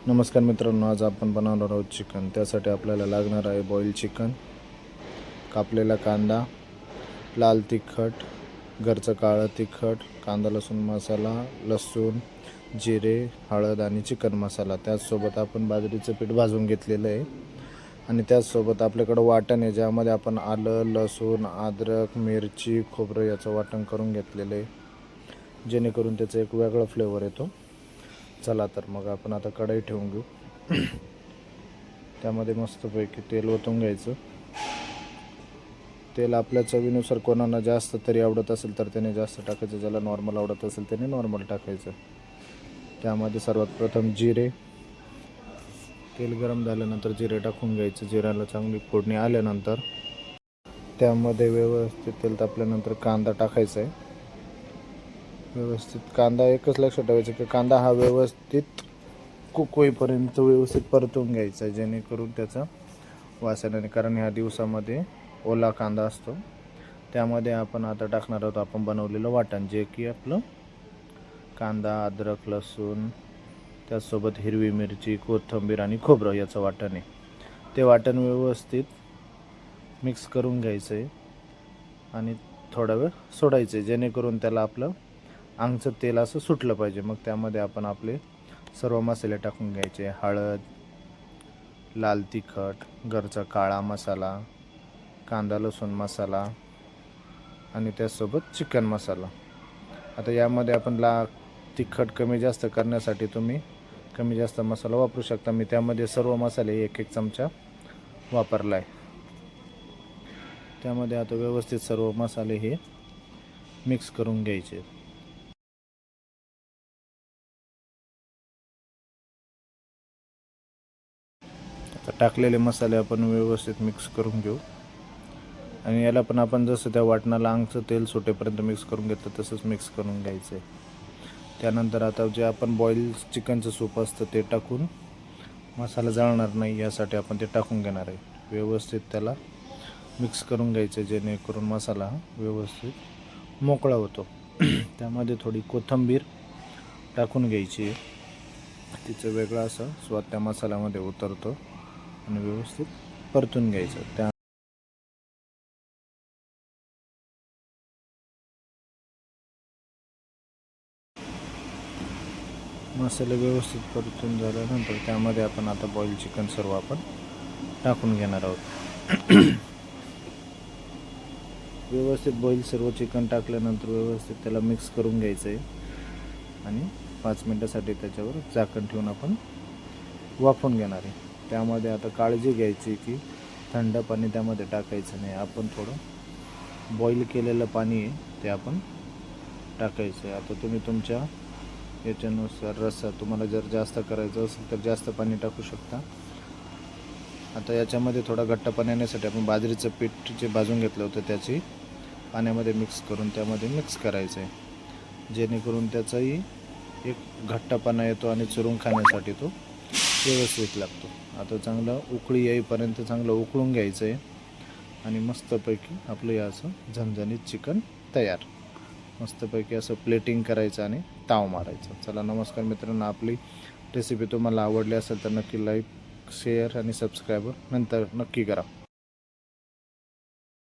नमस्कार मित्रांनो, आज आपण बनवणार आहोत चिकन। त्यासाठी आपल्याला लागणार आहे बॉईल चिकन, कापलेला कांदा, लाल तिखट, घरचं काळं तिखट, कांदा लसूण मसाला, लसूण, जिरे, हळद आणि चिकन मसाला। त्याचसोबत आपण बाजरीचं पीठ भाजून घेतलेलं आहे आणि त्याचसोबत आपल्याकडं वाटण आहे, ज्यामध्ये आपण आलं, लसूण, अद्रक, मिरची, खोबरं याचं वाटण करून घेतलेलं आहे, जेणेकरून त्याचा एक वेगळा फ्लेवर येतो। चला तर मग आपण आता कढई ठेवून घेऊ। त्यामध्ये मस्तपैकी तेल ओतून घ्यायचं। तेल आपल्या चवीनुसार, कोणाला जास्त तरी आवडत असेल तर त्याने जास्त टाकायचं, ज्याला नॉर्मल आवडत असेल त्याने नॉर्मल टाकायचं। त्यामध्ये सर्वात प्रथम जिरे, तेल गरम झाल्यानंतर जिरे टाकून घ्यायचं। जिऱ्याला चांगली फोडणी आल्यानंतर त्यामध्ये व्यवस्थित तेल तापल्यानंतर कांदा टाकायचा आहे। व्यवस्थित कांदा, एकच लक्षात ठेवायचं की कांदा हा व्यवस्थित कुक होईपर्यंत व्यवस्थित परतून घ्यायचा आहे, जेणेकरून त्याचा वास येणार नाही, कारण ह्या दिवसामध्ये ओला कांदा असतो। त्यामध्ये आपण आता टाकणार आहोत आपण बनवलेलं वाटण, जे की आपलं कांदा, अद्रक, लसूण, त्याचसोबत हिरवी मिरची, कोथिंबीर आणि खोबरं याचं वाटण आहे। ते वाटण व्यवस्थित मिक्स करून घ्यायचं आहे आणि थोडा वेळ सोडायचं आहे, जेणेकरून त्याला आपलं अंगचं तेल असं सुटलं पाहिजे। मग त्यामध्ये आपण आपले सर्व मसाले टाकून घ्यायचे। हळद, लाल तिखट, घरचा काळा मसाला, कांदा लसूण मसाला आणि त्यासोबत चिकन मसाला। आता यामध्ये आपण तिखट कमी जास्त करण्यासाठी तुम्ही कमी जास्त मसाला वापरू शकता। मी त्यामध्ये सर्व मसाले एक एक चमचा वापरला आहे। त्यामध्ये आता व्यवस्थित सर्व मसाले हे मिक्स करून घ्यायचे। आता टाकलेले मसाले आपण व्यवस्थित मिक्स करून घेऊ आणि याला पण आपण जसं त्या वाटणाला अंगचं तेल सुटेपर्यंत मिक्स करून घेतलं तसंच मिक्स करून घ्यायचं आहे। त्यानंतर आता जे आपण बॉईल चिकनचं सूप असतं ते टाकून, मसाला जळणार नाही यासाठी आपण ते टाकून घेणार आहे। व्यवस्थित त्याला मिक्स करून घ्यायचं, जेणेकरून मसाला व्यवस्थित मोकळा होतो। त्यामध्ये थोडी कोथिंबीर टाकून घ्यायची, तिचं वेगळा असा स्वाद त्या मसाल्यामध्ये उतरतो आणि व्यवस्थित परतून घ्यायचं। त्या मसाले व्यवस्थित परतून झाल्यानंतर त्यामध्ये आपण आता बॉईल चिकन सर्व आपण टाकून घेणार आहोत। व्यवस्थित बॉईल सर्व चिकन टाकल्यानंतर व्यवस्थित त्याला मिक्स करून घ्यायचं आहे आणि 5 मिनटासाठी त्याच्यावर झाकण ठेवून आपण वाफवून घेणार आहे। त्यामध्ये आता काळजी घ्यायची की थंड पाणी त्यामध्ये टाकायचं नाही, आपण थोडं बॉईल केलेलं पाणी आहे ते आपण टाकायचं आहे। आता तुम्ही तुमच्या याच्यानुसार रस्सा, तुम्हाला जर जास्त करायचं असेल तर जास्त पाणी टाकू शकता। आता याच्यामध्ये थोडा घट्टपणा येण्यासाठी आपण बाजरीचं पीठ जे भाजून घेतलं होतं त्याची पाण्यामध्ये मिक्स करून त्यामध्ये मिक्स करायचं आहे, जेणेकरून त्याचाही एक घट्टपणा येतो आणि चुरून खाण्यासाठी तो व्यवस्थित लागतो। आता चांगलं उकळी येईपर्यंत चांगलं उकळून घ्यायचं आहे आणि मस्तपैकी आपलं याचं झणझणीत चिकन तयार। मस्तपैकी असं प्लेटिंग करायचं आणि ताव मारायचं। चला, नमस्कार मित्रांनो, आपली रेसिपी तुम्हाला आवडली असेल तर नक्की लाईक, शेअर आणि सबस्क्राईब नंतर नक्की करा।